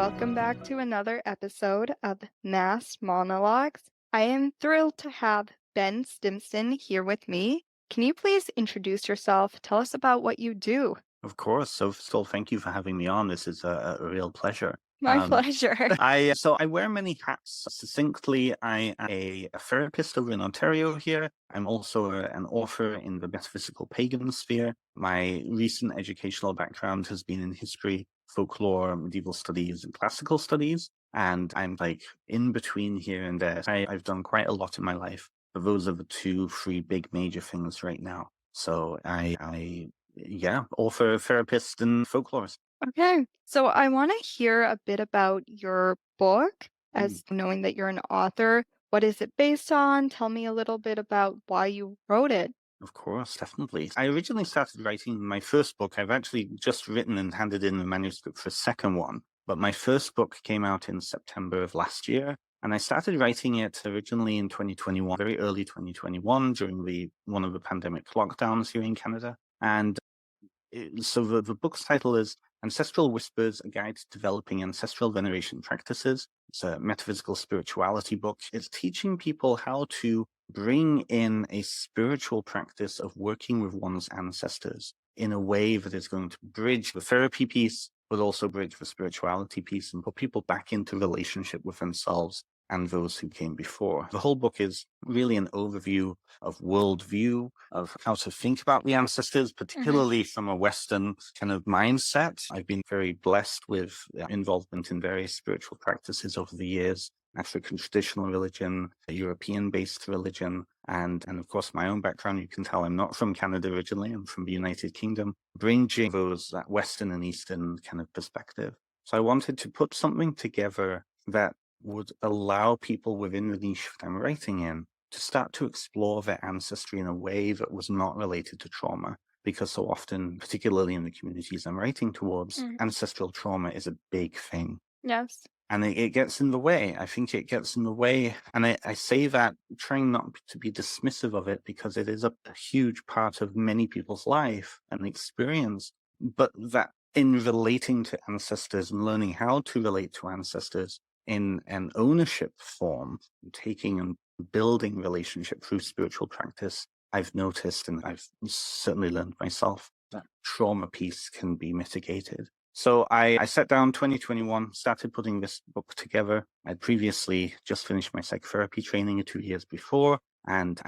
welcome back to another episode of Masked Monologues. I am thrilled to have Ben Stimpson here with me. Can you please introduce yourself? Tell us about what you do. Of course. So, still, thank you for having me on. This is a real pleasure. My Um, pleasure. I wear many hats. Succinctly, I am a therapist over in Ontario here. I'm also an author in the metaphysical pagan sphere. My recent educational background has been in history, folklore, medieval studies, and classical studies. And I'm like in between here and there. I've done quite a lot in my life. But those are the two, three big major things right now. So yeah, author, therapist, and folklorist. Okay, so I want to hear a bit about your book, Mm, as knowing that you're an author. What is it based on? Tell me a little bit about why you wrote it. of course, definitely. I originally started writing my first book. I've actually just written and handed in the manuscript for a second one. But my first book came out in September of last year. And I started writing it originally in 2021, very early 2021, during one of the pandemic lockdowns here in Canada. And so the book's title is Ancestral Whispers, A Guide to Developing Ancestral Veneration Practices. It's a metaphysical spirituality book. It's teaching people how to bring in a spiritual practice of working with one's ancestors in a way that is going to bridge the therapy piece, but also bridge the spirituality piece and put people back into relationship with themselves and those who came before. The whole book is really an overview of worldview, of how to think about the ancestors, Hmm. particularly from a Western kind of mindset. I've been very blessed with involvement in various spiritual practices over the years. African traditional religion, a European-based religion, and of course my own background. You can tell I'm not from Canada originally. I'm from the United Kingdom, bringing that Western and Eastern kind of perspective. So I wanted to put something together that would allow people within the niche that I'm writing in to start to explore their ancestry in a way that was not related to trauma. Because so often, particularly in the communities I'm writing towards, Hmm. ancestral trauma is a big thing. Yes. And it gets in the way. I think it gets in the way. And I say that trying not to be dismissive of it because it is a huge part of many people's life and experience. But that in relating to ancestors and learning how to relate to ancestors in an ownership form, taking and building relationship through spiritual practice, I've noticed and I've certainly learned myself that trauma piece can be mitigated. So I sat down 2021, started putting this book together. I'd previously just finished my psychotherapy training 2 years before, and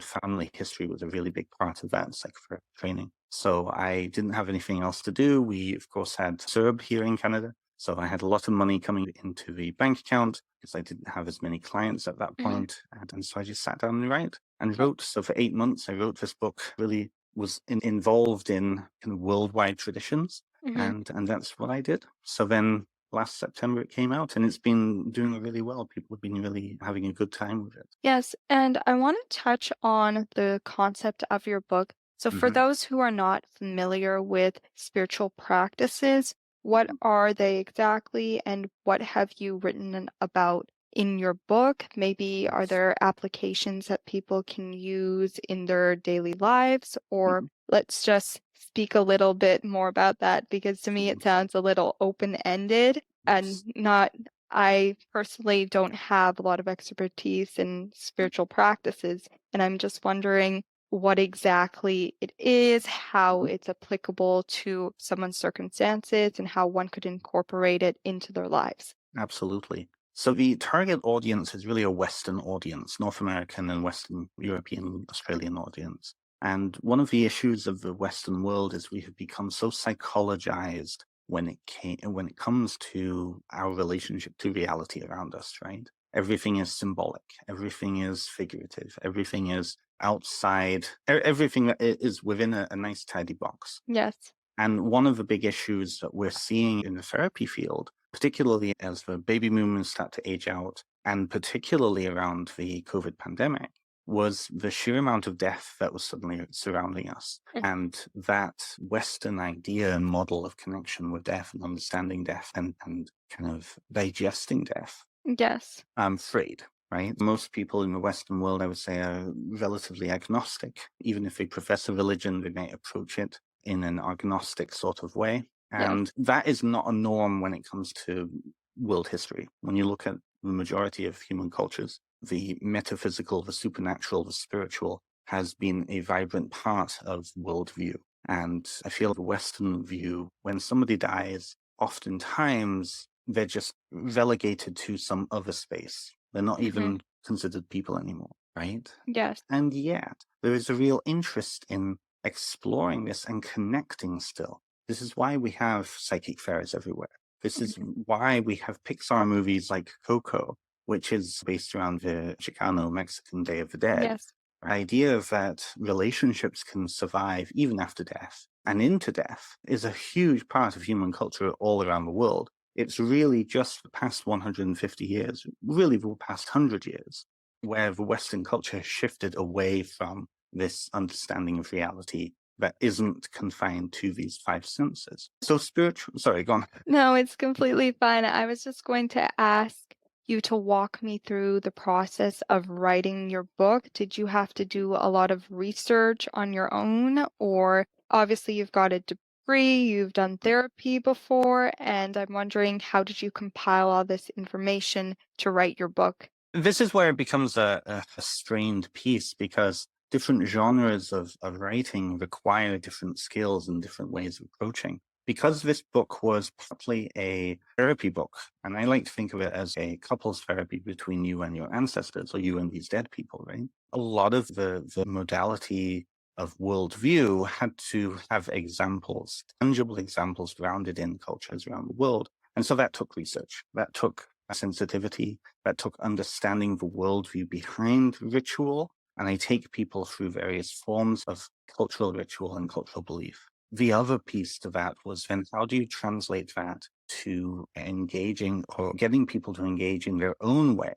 family history was a really big part of that psychotherapy training. So I didn't have anything else to do. We of course had CERB here in Canada. So I had a lot of money coming into the bank account because I didn't have as many clients at that Hmm. point. And so I just sat down and wrote. So for 8 months, I wrote this book, really was involved in kind of worldwide traditions, Hmm. and that's what I did. So then last September it came out, and it's been doing really well. People have been really having a good time with it. Yes, and I want to touch on the concept of your book. So, for Hmm. those who are not familiar with spiritual practices, what are they exactly, and what have you written about in your book? Maybe are Yes. there applications that people can use in their daily lives, or Hmm. let's just speak a little bit more about that because to me it sounds a little open-ended and Yes. not I personally don't have a lot of expertise in spiritual practices, and I'm just wondering what exactly it is, how Mhm. it's applicable to someone's circumstances, and how one could incorporate it into their lives. Absolutely. So the target audience is really a Western audience, North American and Western European, Australian audience. And one of the issues of the Western world is we have become so psychologized when it comes to our relationship to reality around us, right? Everything is symbolic, everything is figurative, everything is outside, everything that is within a nice tidy box. Yes. And one of the big issues that we're seeing in the therapy field, particularly as the baby boomers start to age out, and particularly around the COVID pandemic, was the sheer amount of death that was suddenly surrounding us. Mm. And that Western idea and model of connection with death and understanding death and kind of digesting death, Yes. I'm afraid. Right? Most people in the Western world, I would say, are relatively agnostic. Even if they profess a religion, they may approach it in an agnostic sort of way. Yes. And that is not a norm when it comes to world history. When you look at the majority of human cultures, the metaphysical, the supernatural, the spiritual has been a vibrant part of worldview. And I feel the Western view, when somebody dies, oftentimes they're just relegated to some other space. They're not Hmm. even considered people anymore, right? Yes. And yet, there is a real interest in exploring this and connecting still. This is why we have psychic fairies everywhere. This is Hmm. why we have Pixar movies like Coco, which is based around the Chicano Mexican Day of the Dead. Yes. The idea that relationships can survive even after death and into death is a huge part of human culture all around the world. It's really just the past 150 years, really the past 100 years, where the Western culture has shifted away from this understanding of reality that isn't confined to these five senses. So spiritual, sorry, go on. No, it's completely fine. I was just going to ask you to walk me through the process of writing your book. Did you have to do a lot of research on your own? Or obviously you've got a degree, you've done therapy before, and I'm wondering how did you compile all this information to write your book? This is where it becomes a strained piece because different genres of writing require different skills and different ways of approaching. Because this book was partly a therapy book, and I like to think of it as a couples therapy between you and your ancestors or you and these dead people, right? A lot of the modality of worldview had to have examples, tangible examples grounded in cultures around the world. And so that took research, that took sensitivity, that took understanding the worldview behind ritual. And I take people through various forms of cultural ritual and cultural belief. The other piece to that was then how do you translate that to engaging or getting people to engage in their own way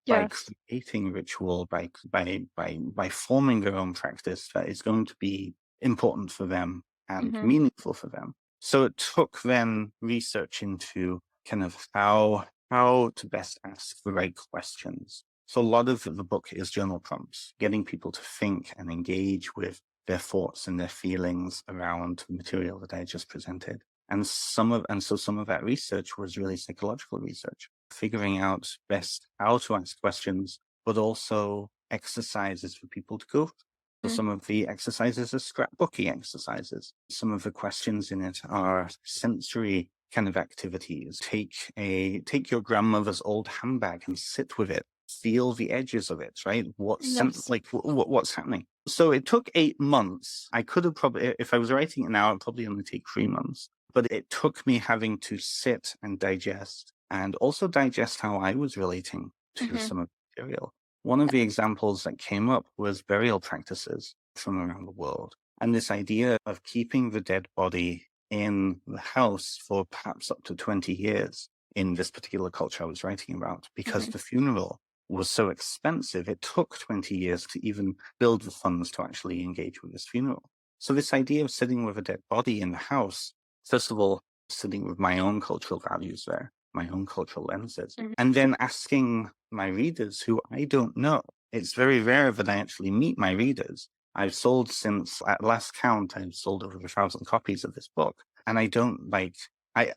by Yes. creating ritual, by forming their own practice that is going to be important for them and Hmm. meaningful for them. So it took then research into kind of how to best ask the right questions. So a lot of the book is journal prompts, getting people to think and engage with their thoughts and their feelings around the material that I just presented. And some of that research was really psychological research, figuring out best how to ask questions, but also exercises for people to go through. So some of the exercises are scrapbooking exercises. Some of the questions in it are sensory kind of activities. Take your grandmother's old handbag and sit with it. Feel the edges of it, right? Yes. What's happening? So it took 8 months. I could have probably, if I was writing it now, it'd probably only take 3 months. But it took me having to sit and digest, and also digest how I was relating to Hmm. some of the material. One of the examples that came up was burial practices from around the world. And this idea of keeping the dead body in the house for perhaps up to 20 years in this particular culture I was writing about, because Hmm. the funeral was so expensive. It took 20 years to even build the funds to actually engage with this funeral. So this idea of sitting with a dead body in the house, first of all, sitting with my own cultural values there, my own cultural lenses, Hmm. and then asking my readers who I don't know. It's very rare that I actually meet my readers. I've sold since at last count, I've sold over 1,000 copies of this book. And I don't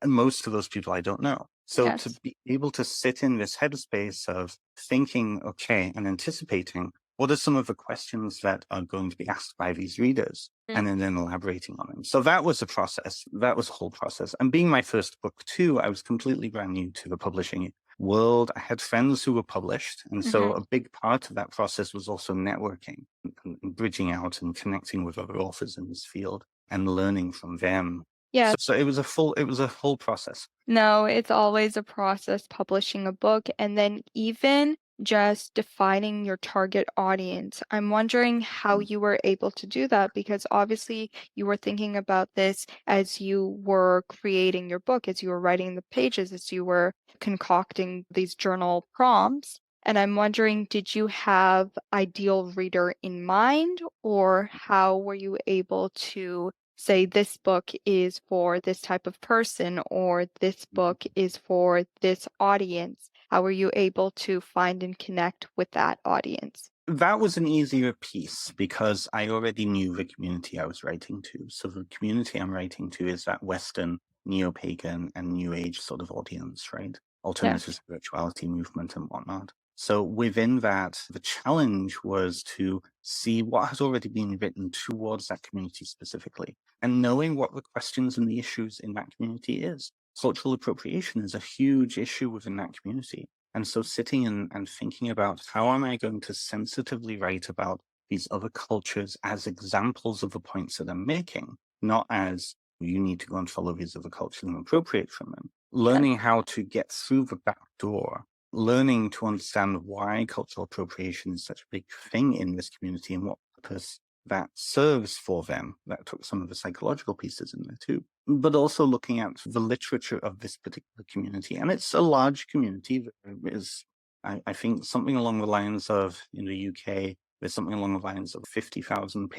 most of those people I don't know. So to Yes. be able to sit in this headspace of thinking, okay, and anticipating what are some of the questions that are going to be asked by these readers, and then elaborating on them. So that was a process. That was a whole process. And being my first book too, I was completely brand new to the publishing world. I had friends who were published. And so Hmm. a big part of that process was also networking and bridging out and connecting with other authors in this field and learning from them. Yes. So it was a whole process. No, it's always a process publishing a book and then even just defining your target audience. I'm wondering how you were able to do that because obviously you were thinking about this as you were creating your book, as you were writing the pages, as you were concocting these journal prompts. And I'm wondering, did you have ideal reader in mind, or how were you able to say this book is for this type of person or this book is for this audience? How were you able to find and connect with that audience? That was an easier piece because I already knew the community I was writing to. So the community I'm writing to is that Western neo-pagan and new age sort of audience, right? Alternative Yes. spirituality movement and whatnot. So within that, the challenge was to see what has already been written towards that community specifically, and knowing what the questions and the issues in that community is. Cultural appropriation is a huge issue within that community. And so sitting and thinking about how am I going to sensitively write about these other cultures as examples of the points that I'm making, not as you need to go and follow these other cultures and appropriate from them. Yes. Learning how to get through the back door, learning to understand why cultural appropriation is such a big thing in this community and what purpose that serves for them. That took some of the psychological pieces in there too. But also looking at the literature of this particular community. And it's a large community. There is, I think, something along the lines of, in the UK, there's something along the lines of 50,000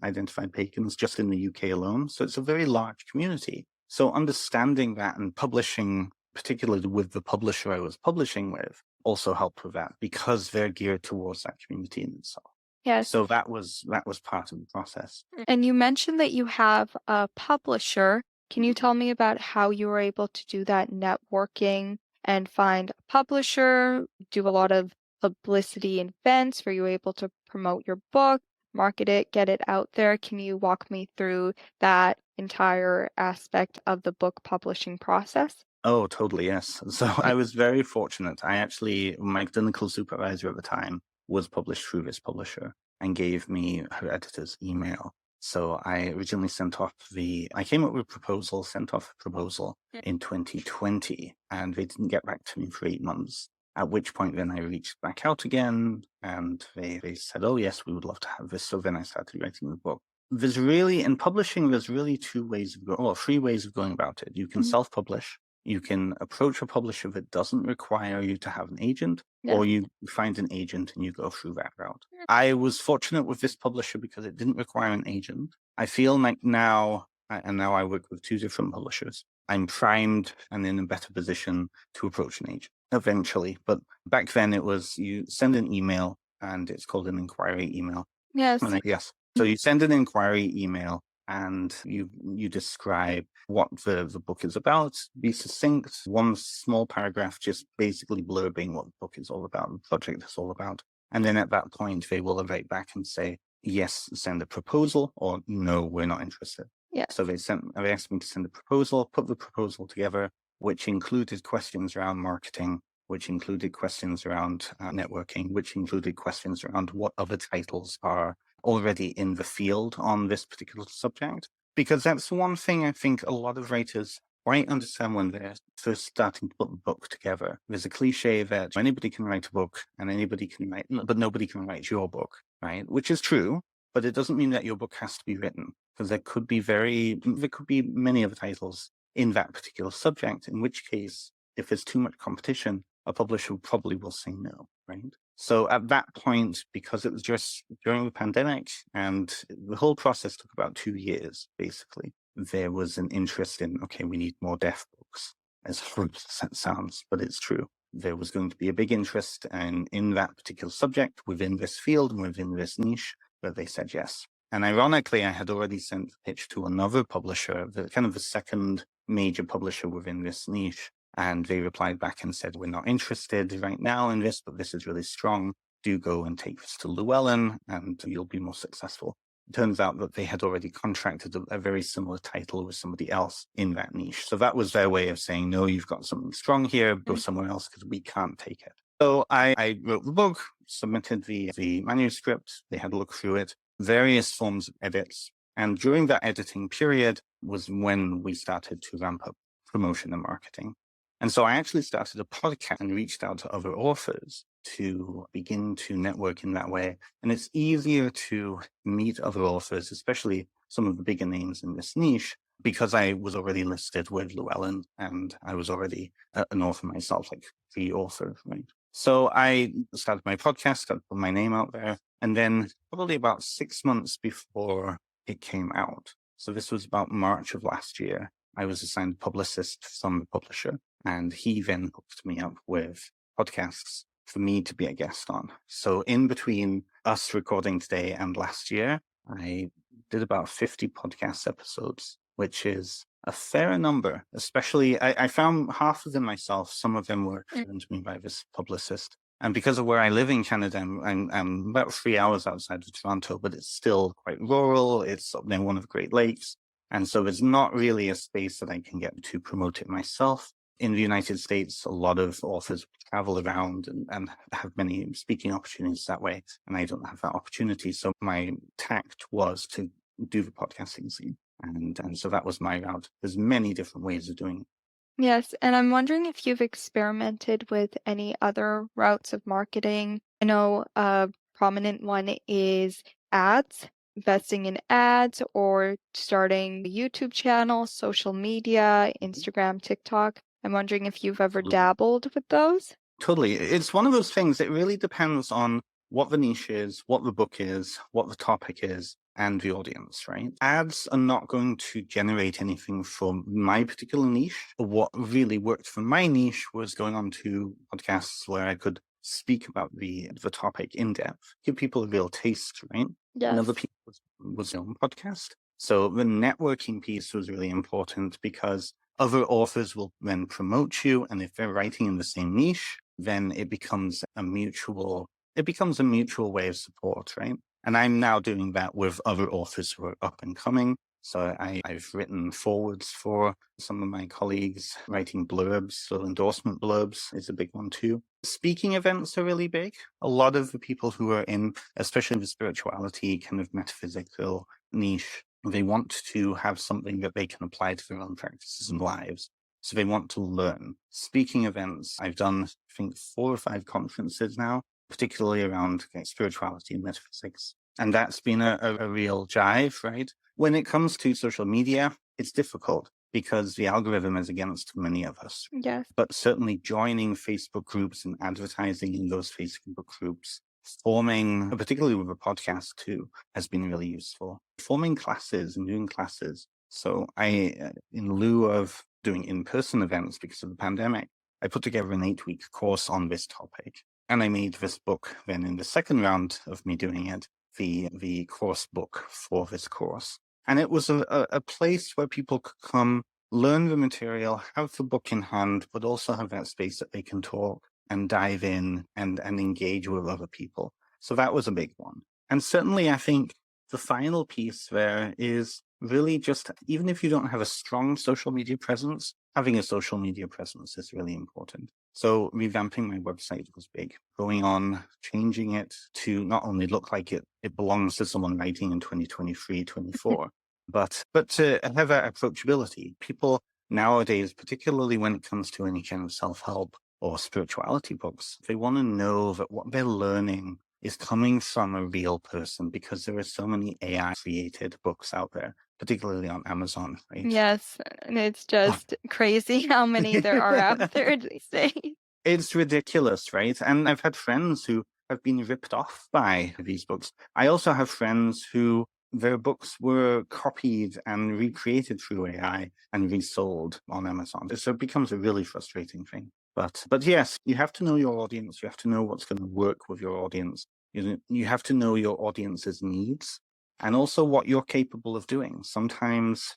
identified pagans just in the UK alone. So it's a very large community. So understanding that and publishing, particularly with the publisher I was publishing with, also helped with that because they're geared towards that community in itself. Yes. So that was part of the process. And you mentioned that you have a publisher. Can you tell me about how you were able to do that networking and find a publisher, do a lot of publicity and events? Were you able to promote your book, market it, get it out there? Can you walk me through that entire aspect of the book publishing process? Oh, totally, yes. So Right. I was very fortunate. My clinical supervisor at the time was published through this publisher and gave me her editor's email. So I originally I came up with a proposal, sent off a proposal in 2020, and they didn't get back to me for 8 months. At which point then I reached back out again and they said, oh yes, we would love to have this. So then I started writing the book. In publishing, there's really three ways of going about it. You can Mhm. self-publish, you can approach a publisher that doesn't require you to have an agent, Yes. or you find an agent and you go through that route. I was fortunate with this publisher because it didn't require an agent. I feel like now I work with two different publishers. I'm primed and in a better position to approach an agent eventually. But back then it was you send an email and it's called an inquiry email. Yes. Yes. So you send an inquiry email and you describe what the book is about, be succinct, one small paragraph just basically blurbing what the book is all about, the project is all about. And then at that point, they will write back and say, yes, send a proposal, or no, we're not interested. Yes. So they asked me to send a proposal, put the proposal together, which included questions around marketing, which included questions around networking, which included questions around what other titles are already in the field on this particular subject. Because that's one thing I think a lot of writers quite understand when they're first starting to put the book together. There's a cliche that anybody can write a book and anybody can write, but nobody can write your book, right? Which is true, but it doesn't mean that your book has to be written because there could be many other titles in that particular subject, in which case, if there's too much competition, a publisher probably will say no, right? So at that point, because it was just during the pandemic and the whole process took about 2 years, basically, there was an interest in, okay, we need more deaf books, as horrible as that sounds, but it's true. There was going to be a big interest in that particular subject within this field and within this niche, but they said yes. And ironically, I had already sent the pitch to another publisher, the second major publisher within this niche. And they replied back and said, we're not interested right now in this, but this is really strong. Do go and take this to Llewellyn and you'll be more successful. It turns out that they had already contracted a very similar title with somebody else in that niche. So that was their way of saying, no, you've got something strong here, go somewhere else because we can't take it. So I wrote the book, submitted the manuscript. They had a look through it, various forms of edits. And during that editing period was when we started to ramp up promotion and marketing. And so I actually started a podcast and reached out to other authors to begin to network in that way. And it's easier to meet other authors, especially some of the bigger names in this niche, because I was already listed with Llewellyn and I was already an author myself, like the author, right? So I started my podcast, started putting my name out there. And then probably about 6 months before it came out, so this was about March of last year, I was assigned a publicist from the publisher. And he then hooked me up with podcasts for me to be a guest on. So in between us recording today and last year, I did about 50 podcast episodes, which is a fair number, especially I found half of them myself. Some of them were Mm. given to me by this publicist. And because of where I live in Canada, I'm about 3 hours outside of Toronto, but it's still quite rural. It's up near one of the Great Lakes. And so there's not really a space that I can get to promote it myself. In the United States, a lot of authors travel around and have many speaking opportunities that way. And I don't have that opportunity. So my tact was to do the podcasting scene. And so that was my route. There's many different ways of doing it. Yes, and I'm wondering if you've experimented with any other routes of marketing. I know a prominent one is ads, investing in ads, or starting a YouTube channel, social media, Instagram, TikTok. I'm wondering if you've ever Absolutely. dabbled with those. Totally. It's one of those things. It really depends on what the niche is, what the book is, what the topic is, and the audience, right? Ads are not going to generate anything from my particular niche. What really worked for my niche was going on to podcasts where I could speak about the topic in depth, give people a real taste, right? And other Yes. people was their own podcast. So the networking piece was really important because other authors will then promote you, and if they're writing in the same niche, then it becomes a mutual way of support, right? And I'm now doing that with other authors who are up and coming. So I've written forwards for some of my colleagues, writing blurbs, so endorsement blurbs is a big one too. Speaking events are really big. A lot of the people who are in, especially the spirituality, kind of metaphysical niche, they want to have something that they can apply to their own practices and lives. So they want to learn. Speaking events, I've done, I think, 4 or 5 conferences now, particularly around spirituality and metaphysics. And that's been a real jive, right? When it comes to social media, it's difficult because the algorithm is against many of us. Yes. But certainly joining Facebook groups and advertising in those Facebook groups, forming, particularly with a podcast too, has been really useful. Forming classes and doing classes. So in lieu of doing in-person events because of the pandemic, I put together an 8-week course on this topic. And I made this book then in the second round of me doing it, the course book for this course. And it was a place where people could come, learn the material, have the book in hand, but also have that space that they can talk and dive in and engage with other people. So that was a big one. And certainly I think the final piece there is really just, even if you don't have a strong social media presence, having a social media presence is really important. So revamping my website was big, going on, changing it to not only look like it belongs to someone writing in 2023, 24, but to have that approachability. People nowadays, particularly when it comes to any kind of self-help or spirituality books, they want to know that what they're learning is coming from a real person, because there are so many AI created books out there, particularly on Amazon, right? Yes, and it's just crazy how many there are out there these days. It's ridiculous, right? And I've had friends who have been ripped off by these books. I also have friends who their books were copied and recreated through AI and resold on Amazon. So it becomes a really frustrating thing. But yes, you have to know your audience. You have to know what's going to work with your audience. You have to know your audience's needs and also what you're capable of doing. Sometimes,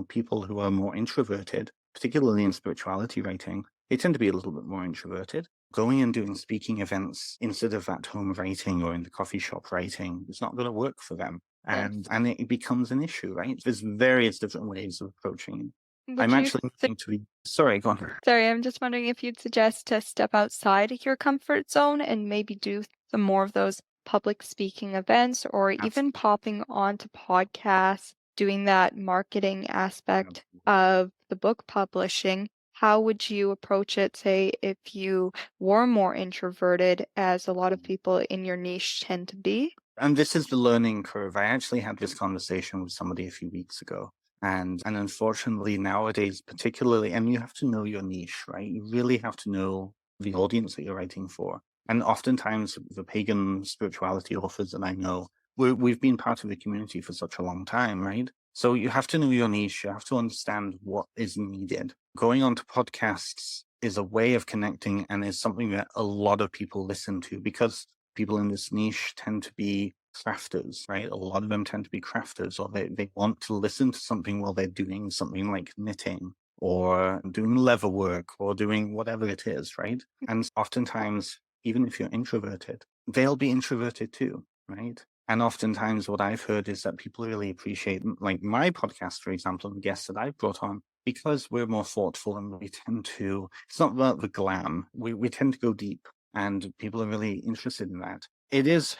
people who are more introverted, particularly in spirituality writing, they tend to be a little bit more introverted. Going and doing speaking events instead of at home writing or in the coffee shop writing is not going to work for them. Yes. And it becomes an issue, right? There's various different ways of approaching it. Would I'm you actually moving to the, sorry, go on. Sorry, I'm just wondering if you'd suggest to step outside your comfort zone and maybe do some more of those public speaking events or even Absolutely. popping onto podcasts, doing that marketing aspect of the book publishing. How would you approach it, say, if you were more introverted, as a lot of people in your niche tend to be? And this is the learning curve. I actually had this conversation with somebody a few weeks ago. And unfortunately nowadays, particularly, and you have to know your niche, right? You really have to know the audience that you're writing for. And oftentimes the pagan spirituality authors that I know, we've been part of the community for such a long time, right? So you have to know your niche. You have to understand what is needed. Going on to podcasts is a way of connecting and is something that a lot of people listen to because people in this niche tend to be crafters, right? A lot of them tend to be crafters, or they want to listen to something while they're doing something like knitting or doing leather work or doing whatever it is, right? And oftentimes, even if you're introverted, they'll be introverted too, right? And oftentimes what I've heard is that people really appreciate, like my podcast, for example, and the guests that I've brought on, because we're more thoughtful and we tend to, it's not about the glam, we tend to go deep, and people are really interested in that. And it's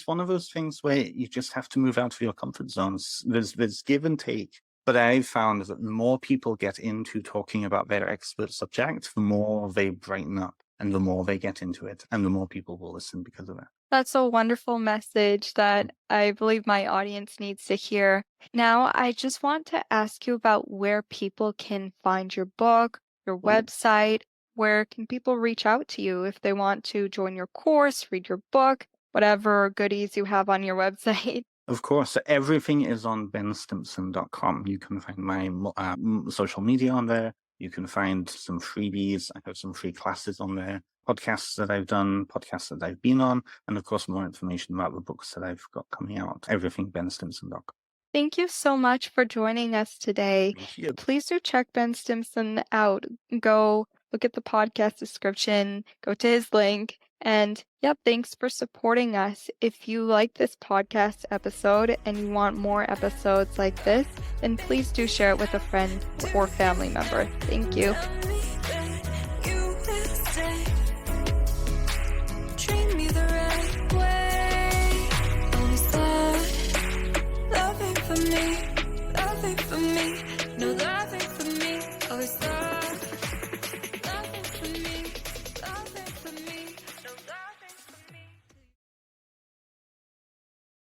one of those things where you just have to move out of your comfort zones. There's give and take. But I've found that the more people get into talking about their expert subject, the more they brighten up and the more they get into it and the more people will listen because of it. That's a wonderful message that I believe my audience needs to hear. Now, I just want to ask you about where people can find your book, your website. Where can people reach out to you if they want to join your course, read your book, whatever goodies you have on your website? Of course, everything is on benstimpson.com. You can find my social media on there. You can find some freebies. I have some free classes on there, podcasts that I've done, podcasts that I've been on, and of course, more information about the books that I've got coming out. Everything benstimpson.com. Thank you so much for joining us today. Thank you. Please do check Ben Stimpson out. Go look at the podcast description, go to his link. And yep, thanks for supporting us. If you like this podcast episode and you want more episodes like this, then please do share it with a friend or family member. Thank you. Treat me the right way. Always thought, love ain't for me, no, love ain't